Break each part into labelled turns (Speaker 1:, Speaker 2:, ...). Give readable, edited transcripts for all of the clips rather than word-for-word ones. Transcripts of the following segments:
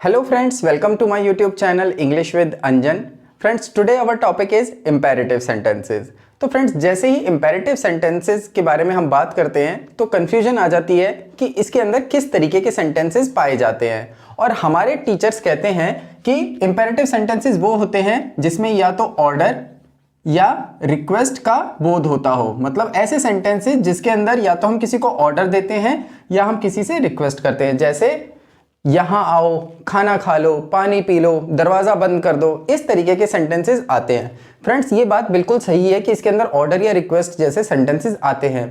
Speaker 1: Hello friends, welcome to my YouTube channel English with Anjan. Friends, today our topic is imperative sentences. तो friends, जैसे ही imperative sentences के बारे में हम बात करते हैं तो confusion आ जाती है कि इसके अंदर किस तरीके के sentences पाए जाते हैं। और हमारे टीचर्स कहते हैं कि imperative sentences वो होते हैं जिसमें या तो ऑर्डर या रिक्वेस्ट का बोध होता हो। मतलब ऐसे सेंटेंसेस जिसके अंदर या तो हम किसी को ऑर्डर देते हैं या हम किसी से रिक्वेस्ट करते हैं, जैसे यहाँ आओ, खाना खा लो, पानी पी लो, दरवाज़ा बंद कर दो। इस तरीके के सेंटेंसेस आते हैं। फ्रेंड्स, ये बात बिल्कुल सही है कि इसके अंदर ऑर्डर या रिक्वेस्ट जैसे सेंटेंसेस आते हैं।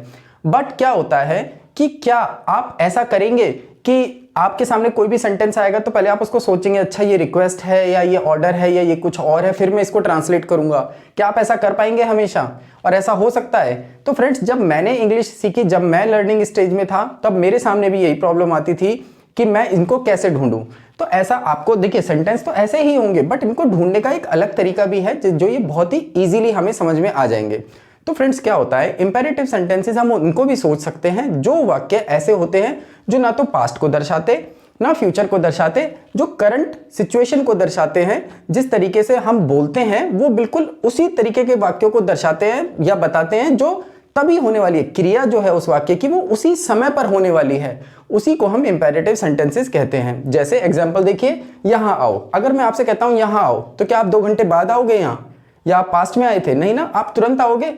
Speaker 1: बट क्या होता है कि क्या आप ऐसा करेंगे कि आपके सामने कोई भी सेंटेंस आएगा तो पहले आप उसको सोचेंगे, अच्छा ये रिक्वेस्ट है या ये ऑर्डर है या ये कुछ और है, फिर मैं इसको ट्रांसलेट करूंगा। क्या आप ऐसा कर पाएंगे हमेशा? और ऐसा हो सकता है? तो फ्रेंड्स, जब मैंने इंग्लिश सीखी, जब मैं लर्निंग स्टेज में था, तब मेरे सामने भी यही प्रॉब्लम आती थी कि मैं इनको कैसे ढूंढूं। तो ऐसा आपको देखिए, सेंटेंस तो ऐसे ही होंगे बट इनको ढूंढने का एक अलग तरीका भी है जो ये बहुत ही इजीली हमें समझ में आ जाएंगे। तो फ्रेंड्स, क्या होता है, इंपेरेटिव सेंटेंसेस हम उनको भी सोच सकते हैं जो वाक्य ऐसे होते हैं जो ना तो पास्ट को दर्शाते ना फ्यूचर को दर्शाते, जो करंट सिचुएशन को दर्शाते हैं। जिस तरीके से हम बोलते हैं वो बिल्कुल उसी तरीके के वाक्यों को दर्शाते हैं या बताते हैं जो तभी होने वाली है। क्रिया जो है उस वाक्य की वो उसी समय पर होने वाली है, उसी को हम इंपेरेटिव सेंटेंसेस कहते हैं। जैसे एग्जांपल देखिए, यहाँ आओ। अगर मैं आपसे कहता हूँ यहाँ आओ, तो क्या आप 2 घंटे बाद आओगे यहाँ, या आप पास्ट में आए थे? नहीं ना, आप तुरंत आओगे।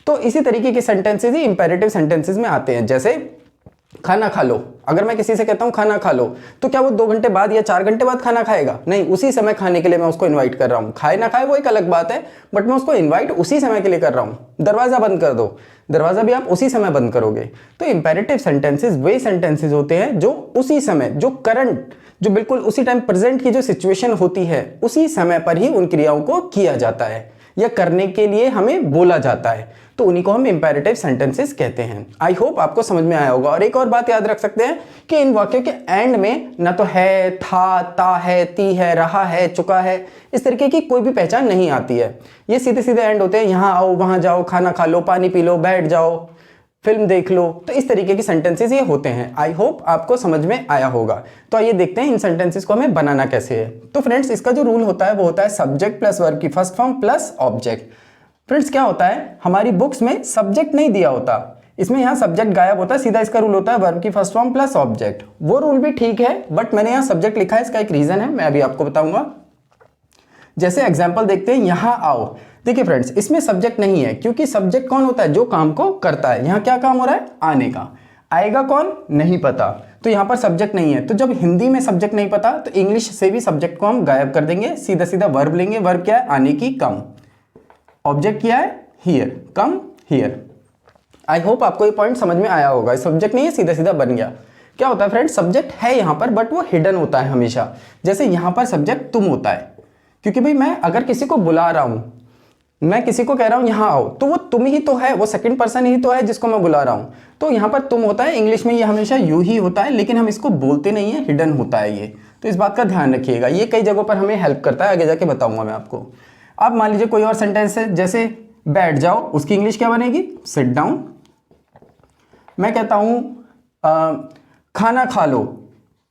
Speaker 1: तो इसी तरीके के सेंटेंसेस ही इंपेरेटिव सेंटेंसेस में आते हैं। जैसे खाना खा लो। अगर मैं किसी से कहता हूँ खाना खा लो, तो क्या वो 2 घंटे बाद या 4 घंटे बाद खाना खाएगा? नहीं, उसी समय खाने के लिए मैं उसको इनवाइट कर रहा हूँ। खाए ना खाए वो एक अलग बात है, बट मैं उसको इनवाइट उसी समय के लिए कर रहा हूँ। दरवाजा बंद कर दो, दरवाजा भी आप उसी समय बंद करोगे। तो इंपेरेटिव सेंटेंसेस वे सेंटेंसेस होते हैं जो उसी समय, जो करंट, जो बिल्कुल उसी टाइम प्रेजेंट की जो सिचुएशन होती है, उसी समय पर ही उन क्रियाओं को किया जाता है या करने के लिए हमें बोला जाता है। तो उन्हीं को हम इंपेरेटिव सेंटेंसेस कहते हैं। आई होप आपको समझ में आया होगा। और एक और बात याद रख सकते हैं कि इन वाक्यों के एंड में ना तो है, था, ता है, ती है, रहा है, चुका है, इस तरीके की कोई भी पहचान नहीं आती है। ये सीधे सीधे एंड होते हैं, यहाँ आओ, वहां जाओ, खाना खा लो, पानी पी लो, बैठ जाओ, फिल्म देख लो। तो इस तरीके के सेंटेंसेस ये होते हैं। आई होप आपको समझ में आया होगा। तो आइए देखते हैं इन सेंटेंसेस को हमें बनाना कैसे है। तो फ्रेंड्स, इसका जो रूल होता है वो होता है सब्जेक्ट प्लस वर्ब की first form plus object. Friends, क्या होता है, हमारी बुक्स में सब्जेक्ट नहीं दिया होता, इसमें यहाँ सब्जेक्ट गायब होता है। सीधा इसका रूल होता है वर्ब की फर्स्ट फॉर्म प्लस ऑब्जेक्ट। वो रूल भी ठीक है, बट मैंने यहाँ सब्जेक्ट लिखा है, इसका एक रीजन है, मैं अभी आपको बताऊंगा। जैसे एग्जाम्पल देखते हैं, यहाँ आओ। देखिए फ्रेंड्स, इसमें सब्जेक्ट नहीं है क्योंकि सब्जेक्ट कौन होता है? जो काम को करता है। यहाँ क्या काम हो रहा है? आने का। आएगा कौन? नहीं पता, तो यहाँ पर सब्जेक्ट नहीं है। तो जब हिंदी में सब्जेक्ट नहीं पता तो इंग्लिश से भी सब्जेक्ट को हम गायब कर देंगे, सीधा सीधा वर्ब लेंगे। वर्ब क्या है? आने की, कम। ऑब्जेक्ट क्या है? Here, come here. I hope आपको ये पॉइंट समझ में आया होगा। सब्जेक्ट नहीं है, सीधा सीधा बन गया। क्या होता है फ्रेंड्स, सब्जेक्ट है यहाँ पर बट वो हिडन होता है हमेशा। जैसे यहाँ पर सब्जेक्ट तुम होता है, क्योंकि भाई मैं अगर किसी को बुला रहा हूं, मैं किसी को कह रहा हूं यहाँ आओ, तो वो तुम ही तो है, वो सेकंड पर्सन ही तो है जिसको मैं बुला रहा हूं। तो यहाँ पर तुम होता है, इंग्लिश में ये हमेशा यू ही होता है, लेकिन हम इसको बोलते नहीं है, हिडन होता है ये। तो इस बात का ध्यान रखिएगा, ये कई जगहों पर हमें हेल्प करता है, आगे जाके बताऊंगा मैं आपको। अब मान लीजिए कोई और सेंटेंस है, जैसे बैठ जाओ, उसकी इंग्लिश क्या बनेगी? Sit down. मैं कहता हूं खाना खा लो,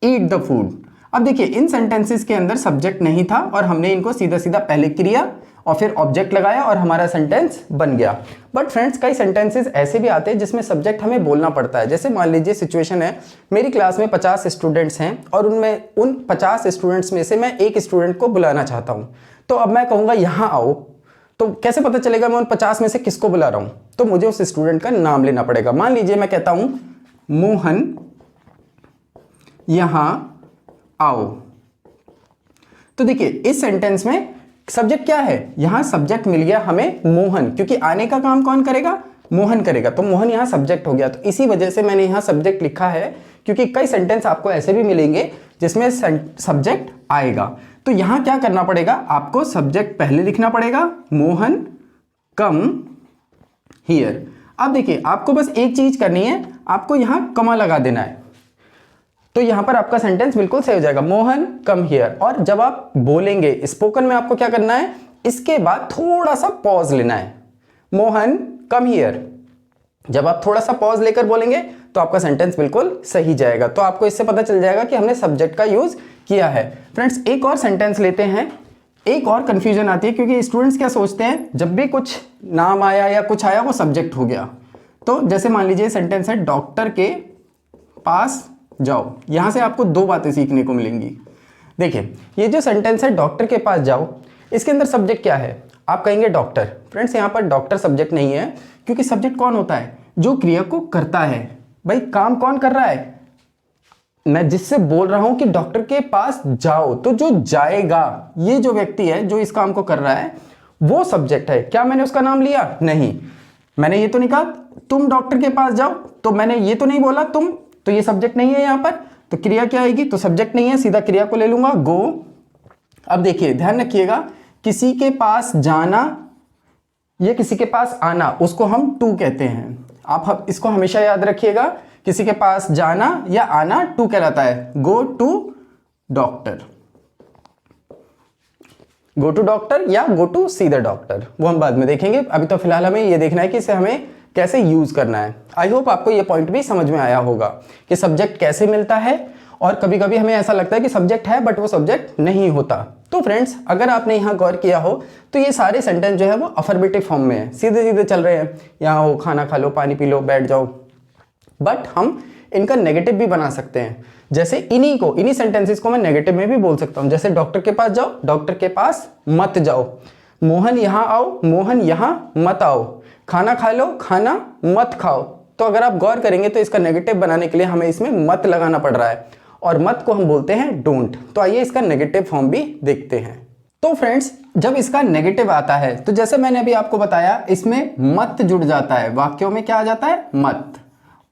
Speaker 1: ईट द फूड। अब देखिए, इन सेंटेंसेस के अंदर सब्जेक्ट नहीं था और हमने इनको सीधा सीधा पहले क्रिया और फिर ऑब्जेक्ट लगाया और हमारा सेंटेंस बन गया। बट फ्रेंड्स, कई सेंटेंसेस ऐसे भी आते हैं जिसमें सब्जेक्ट हमें बोलना पड़ता है। जैसे मान लीजिए सिचुएशन है, मेरी क्लास में 50 स्टूडेंट्स हैं और उन 50 स्टूडेंट्स में से मैं एक स्टूडेंट को बुलाना चाहता हूं। तो अब मैं कहूंगा यहाँ आओ, तो कैसे पता चलेगा मैं उन 50 में से किसको बुला रहा हूं? तो मुझे उस स्टूडेंट का नाम लेना पड़ेगा। मान लीजिए मैं कहता हूं मोहन यहां आओ। तो देखिए, इस सेंटेंस में सब्जेक्ट क्या है? यहां सब्जेक्ट मिल गया हमें मोहन, क्योंकि आने का काम कौन करेगा? मोहन करेगा। तो मोहन यहां सब्जेक्ट हो गया। तो इसी वजह से मैंने यहां सब्जेक्ट लिखा है, क्योंकि कई सेंटेंस आपको ऐसे भी मिलेंगे जिसमें सब्जेक्ट आएगा। तो यहां क्या करना पड़ेगा? आपको सब्जेक्ट पहले लिखना पड़ेगा, मोहन कम हियर। अब देखिए, आपको बस एक चीज करनी है, आपको यहां कमा लगा देना है। तो यहां पर आपका सेंटेंस बिल्कुल सही हो जाएगा, मोहन कम हियर। और जब आप बोलेंगे स्पोकन में, आपको क्या करना है? इसके बाद थोड़ा सा पॉज लेना है। Mohan come here. जब आप थोड़ा सा पॉज लेकर बोलेंगे तो आपका सेंटेंस बिल्कुल सही जाएगा। तो आपको इससे पता चल जाएगा कि हमने सब्जेक्ट का यूज किया है। फ्रेंड्स एक और सेंटेंस लेते हैं। एक और कंफ्यूजन आती है क्योंकि स्टूडेंट्स क्या सोचते हैं, जब भी कुछ नाम आया या कुछ आया वो सब्जेक्ट हो गया। तो जैसे मान लीजिए सेंटेंस है डॉक्टर के पास जाओ। यहां से आपको दो बातें सीखने को मिलेंगी। देखिए ये जो सेंटेंस है डॉक्टर के पास जाओ, इसके अंदर सब्जेक्ट क्या है? आप कहेंगे डॉक्टर। फ्रेंड्स यहाँ पर डॉक्टर सब्जेक्ट नहीं है, क्योंकि सब्जेक्ट कौन होता है? जो क्रिया को करता है। भाई काम कौन कर रहा है? मैं जिससे बोल रहा हूं कि डॉक्टर के पास जाओ, तो जो जाएगा, ये जो व्यक्ति है जो इस काम को कर रहा है, वो सब्जेक्ट है। क्या मैंने उसका नाम लिया? नहीं। मैंने ये तो नहीं कहा तुम डॉक्टर के पास जाओ, तो मैंने ये तो नहीं बोला तुम, तो ये सब्जेक्ट नहीं है। यहां पर तो क्रिया क्या आएगी? तो सब्जेक्ट नहीं है, सीधा क्रिया को ले लूंगा, गो। अब देखिए ध्यान रखिएगा, किसी के पास जाना या किसी के पास आना, उसको हम टू कहते हैं। आप इसको हमेशा याद रखिएगा, किसी के पास जाना या आना टू कहलाता है। Go to doctor, go to doctor या go to see the doctor, वो हम बाद में देखेंगे। अभी तो फिलहाल हमें ये देखना है कि इसे हमें कैसे यूज करना है। आई होप आपको ये पॉइंट भी समझ में आया होगा कि सब्जेक्ट कैसे मिलता है। और कभी कभी हमें ऐसा लगता है कि सब्जेक्ट है बट वो सब्जेक्ट नहीं होता। तो फ्रेंड्स अगर आपने यहाँ गौर किया हो तो ये सारे सेंटेंस जो है वो अफर्मेटिव फॉर्म में है, सीधे सीधे चल रहे हैं। यहाँ हो, खाना खा लो, पानी पी लो, बैठ जाओ। बट हम इनका नेगेटिव भी बना सकते हैं। जैसे इन्हीं सेंटेंसेस को मैं नेगेटिव में भी बोल सकता हूं। जैसे डॉक्टर के पास जाओ, डॉक्टर के पास मत जाओ। मोहन यहां आओ, मोहन यहां मत आओ। खाना खा लो, खाना मत खाओ। तो अगर आप गौर करेंगे तो इसका नेगेटिव बनाने के लिए हमें इसमें मत लगाना पड़ रहा है, और मत को हम बोलते हैं डोंट। तो आइए इसका नेगेटिव फॉर्म भी देखते हैं। तो फ्रेंड्स जब इसका नेगेटिव आता है तो जैसे मैंने अभी आपको बताया, इसमें मत जुड़ जाता है। वाक्यों में क्या आ जाता है? मत।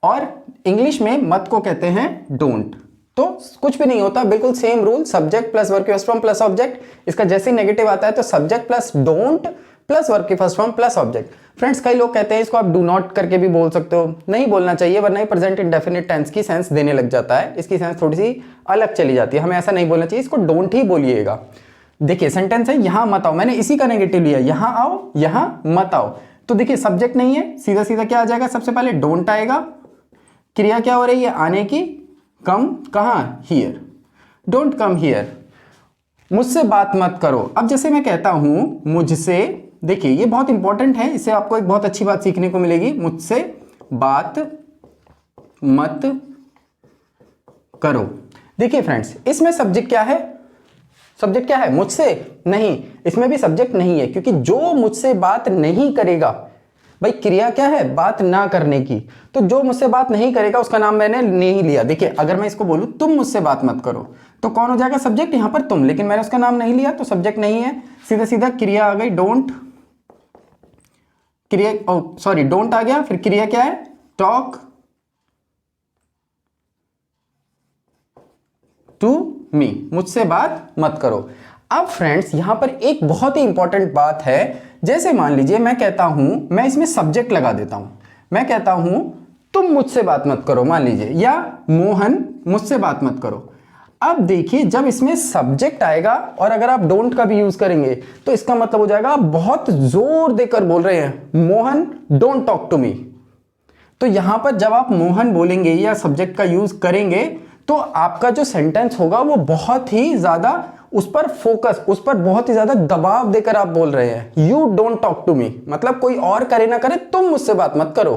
Speaker 1: और इंग्लिश में मत को कहते हैं डोंट। तो कुछ भी नहीं होता, बिल्कुल same rule, subject plus verb की फर्स्ट फॉर्म प्लस ऑब्जेक्ट। इसका जैसे नेगेटिव आता है तो subject plus don't plus verb की first form plus object. Friends कई लोग कहते हैं इसको आप डू नॉट करके भी बोल सकते हो, नहीं बोलना चाहिए, वरना ही प्रेजेंट इंडेफिनिट टेंस की सेंस देने लग जाता है। इसकी सेंस थोड़ी सी अलग चली जाती है, हमें ऐसा नहीं बोलना चाहिए, इसको डोंट ही बोलिएगा। देखिए सेंटेंस है यहां मत आओ, मैंने इसी का नेगेटिव लिया, यहां आओ यहां मत आओ। तो देखिए सब्जेक्ट नहीं है, सीधा सीधा क्या आ जाएगा? सबसे पहले डोंट आएगा। क्रिया क्या हो रही है? आने की। कम कहां? हियर। Don't come here. मुझसे बात मत करो। अब जैसे मैं कहता हूं मुझसे, देखिए ये बहुत इंपॉर्टेंट है, इससे आपको एक बहुत अच्छी बात सीखने को मिलेगी। मुझसे बात मत करो। देखिए फ्रेंड्स इसमें सब्जेक्ट क्या है? सब्जेक्ट क्या है? मुझसे नहीं, इसमें भी सब्जेक्ट नहीं है, क्योंकि जो मुझसे बात नहीं करेगा, भाई क्रिया क्या है? बात ना करने की। तो जो मुझसे बात नहीं करेगा उसका नाम मैंने नहीं लिया। देखिए अगर मैं इसको बोलूं तुम मुझसे बात मत करो, तो कौन हो जाएगा? सब्जेक्ट यहां पर तुम, लेकिन मैंने उसका नाम नहीं लिया तो सब्जेक्ट नहीं है। सीधा सीधा क्रिया आ गई डोंट। क्रिया सॉरी डोंट आ गया, फिर क्रिया क्या है? टॉक टू मी, मुझसे बात मत करो। अब फ्रेंड्स यहां पर एक बहुत ही इंपॉर्टेंट बात है। जैसे मान लीजिए मैं कहता हूं, मैं इसमें सब्जेक्ट लगा देता हूं, मैं कहता हूं तुम मुझसे बात मत करो मान लीजिए, या मोहन मुझसे बात मत करो। अब देखिए जब इसमें सब्जेक्ट आएगा और अगर आप डोंट का भी यूज करेंगे तो इसका मतलब हो जाएगा आप बहुत जोर देकर बोल रहे हैं, Mohan don't talk to me. तो यहां पर जब आप मोहन बोलेंगे या सब्जेक्ट का यूज करेंगे तो आपका जो सेंटेंस होगा वो बहुत ही ज्यादा उस पर फोकस, उस पर बहुत ही ज्यादा दबाव देकर आप बोल रहे हैं। You don't talk to me, मतलब कोई और करे ना करे तुम मुझसे बात मत करो।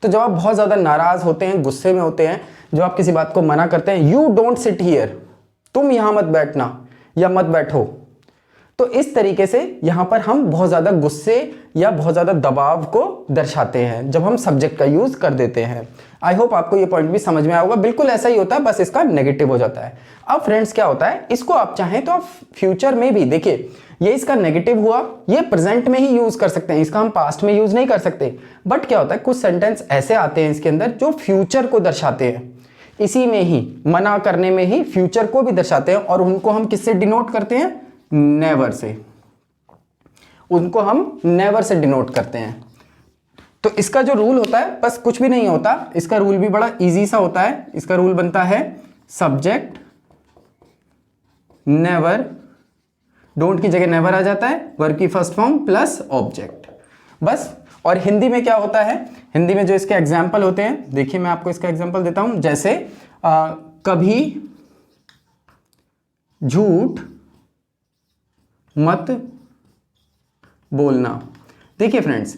Speaker 1: तो जब आप बहुत ज्यादा नाराज होते हैं, गुस्से में होते हैं, जब आप किसी बात को मना करते हैं, यू डोंट सिट हियर, तुम यहां मत बैठना या मत बैठो, तो इस तरीके से यहां पर हम बहुत ज्यादा गुस्से या बहुत ज्यादा दबाव को दर्शाते हैं जब हम सब्जेक्ट का यूज कर देते हैं। आई होप आपको ये पॉइंट भी समझ में आया होगा। बिल्कुल ऐसा ही होता है, बस इसका नेगेटिव हो जाता है। अब फ्रेंड्स क्या होता है, इसको आप चाहें तो आप फ्यूचर में भी, देखिए ये इसका नेगेटिव हुआ, ये प्रेजेंट में ही यूज कर सकते हैं, इसका हम पास्ट में यूज नहीं कर सकते। बट क्या होता है, कुछ सेंटेंस ऐसे आते हैं इसके अंदर जो फ्यूचर को दर्शाते हैं, इसी में ही मना करने में ही फ्यूचर को भी दर्शाते हैं, और उनको हम किससे डिनोट करते हैं? Never say. उनको हम नेवर से डिनोट करते हैं। तो इसका जो रूल होता है बस कुछ भी नहीं होता, इसका रूल भी बड़ा इजी सा होता है। इसका रूल बनता है सब्जेक्ट नेवर, डोंट की जगह नेवर आ जाता है, वर्ब की फर्स्ट फॉर्म प्लस ऑब्जेक्ट। बस। और हिंदी में क्या होता है, हिंदी में जो इसके एग्जाम्पल होते हैं, देखिए मैं आपको इसका एग्जाम्पल देता हूं, जैसे कभी झूठ मत बोलना। देखिए फ्रेंड्स,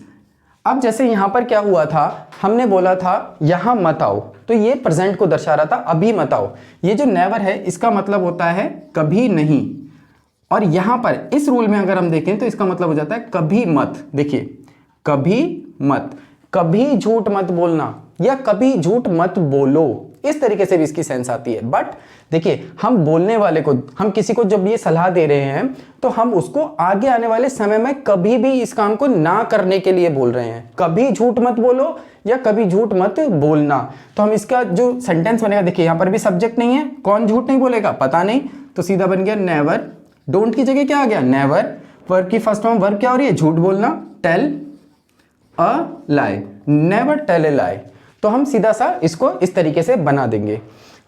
Speaker 1: अब जैसे यहां पर क्या हुआ था, हमने बोला था यहां मत आओ, तो ये प्रेजेंट को दर्शा रहा था, अभी मत आओ। ये जो नेवर है इसका मतलब होता है कभी नहीं, और यहां पर इस रूल में अगर हम देखें तो इसका मतलब हो जाता है कभी मत। देखिए कभी मत, कभी झूठ मत बोलना या कभी झूठ मत बोलो, इस तरीके से भी इसकी सेंस आती है। बट देखिए, हम बोलने वाले को, हम किसी को जब ये सलाह दे रहे हैं तो हम उसको आगे आने वाले समय में कभी भी इस काम को ना करने के लिए बोल रहे हैं। कभी झूठ मत बोलो या कभी झूठ मत बोलना। तो हम इसका जो सेंटेंस बनेगा, देखिए यहां पर भी सब्जेक्ट नहीं है, कौन झूठ नहीं बोलेगा पता नहीं, तो सीधा बन गया नेवर। डोंट की जगह क्या आ गया, नेवर। वर्ब की फर्स्ट फॉर्म वर्ब क्या हो रही है, झूठ बोलना, tell a lie, never tell a lie. तो हम सीधा सा इसको इस तरीके से बना देंगे।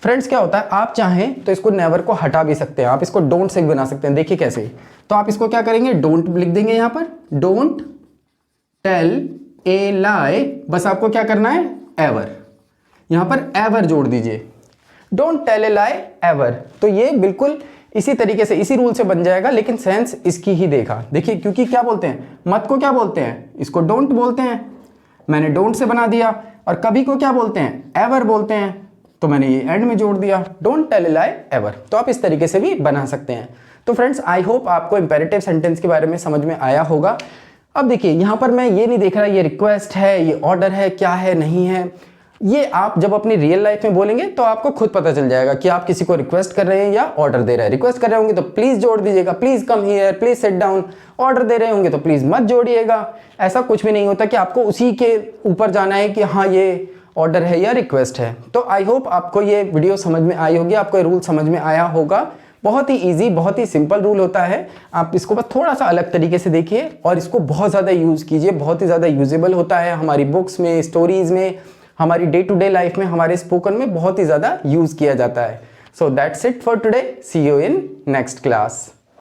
Speaker 1: फ्रेंड्स क्या होता है, आप चाहें तो इसको नेवर को हटा भी सकते हैं, आप इसको डोंट से भी बना सकते हैं। देखिए कैसे, तो आप इसको क्या करेंगे, डोंट लिख देंगे यहां पर, डोंट टेल ए लाई, बस आपको क्या करना है, एवर, यहां पर एवर जोड़ दीजिए, don't tell a lie ever. तो ये बिल्कुल इसी तरीके से, इसी रूल से बन जाएगा, लेकिन सेंस इसकी ही देखा। देखिए क्योंकि क्या बोलते हैं, मत को क्या बोलते हैं, इसको डोंट बोलते हैं, मैंने डोंट से बना दिया। और कभी को क्या बोलते हैं, एवर बोलते हैं, तो मैंने ये एंड में जोड़ दिया, don't tell a lie ever. तो आप इस तरीके से भी बना सकते हैं। तो फ्रेंड्स आई होप आपको इंपेरेटिव सेंटेंस के बारे में समझ में आया होगा। अब देखिए यहां पर मैं ये नहीं देख रहा ये रिक्वेस्ट है, ये ऑर्डर है, क्या है नहीं है, ये आप जब अपनी रियल लाइफ में बोलेंगे तो आपको खुद पता चल जाएगा कि आप किसी को रिक्वेस्ट कर रहे हैं या ऑर्डर दे रहे हैं। रिक्वेस्ट कर रहे होंगे तो प्लीज जोड़ दीजिएगा, please come here, please sit down. Order दे रहे होंगे तो प्लीज मत जोड़िएगा। ऐसा कुछ भी नहीं होता कि आपको उसी के ऊपर जाना है कि हाँ ये ऑर्डर है या रिक्वेस्ट है। तो आई होप आपको ये वीडियो समझ में आई होगी, आपको ये रूल समझ में आया होगा। बहुत ही इजी, बहुत ही सिंपल रूल होता है। आप इसको बस थोड़ा सा अलग तरीके से देखिए और इसको बहुत ज़्यादा यूज़ कीजिए। बहुत ही ज़्यादा यूजेबल होता है हमारी बुक्स में, स्टोरीज में, हमारी डे टू डे लाइफ में, हमारे स्पोकन में बहुत ही ज़्यादा यूज़ किया जाता है। So that's it for today, see you in next class.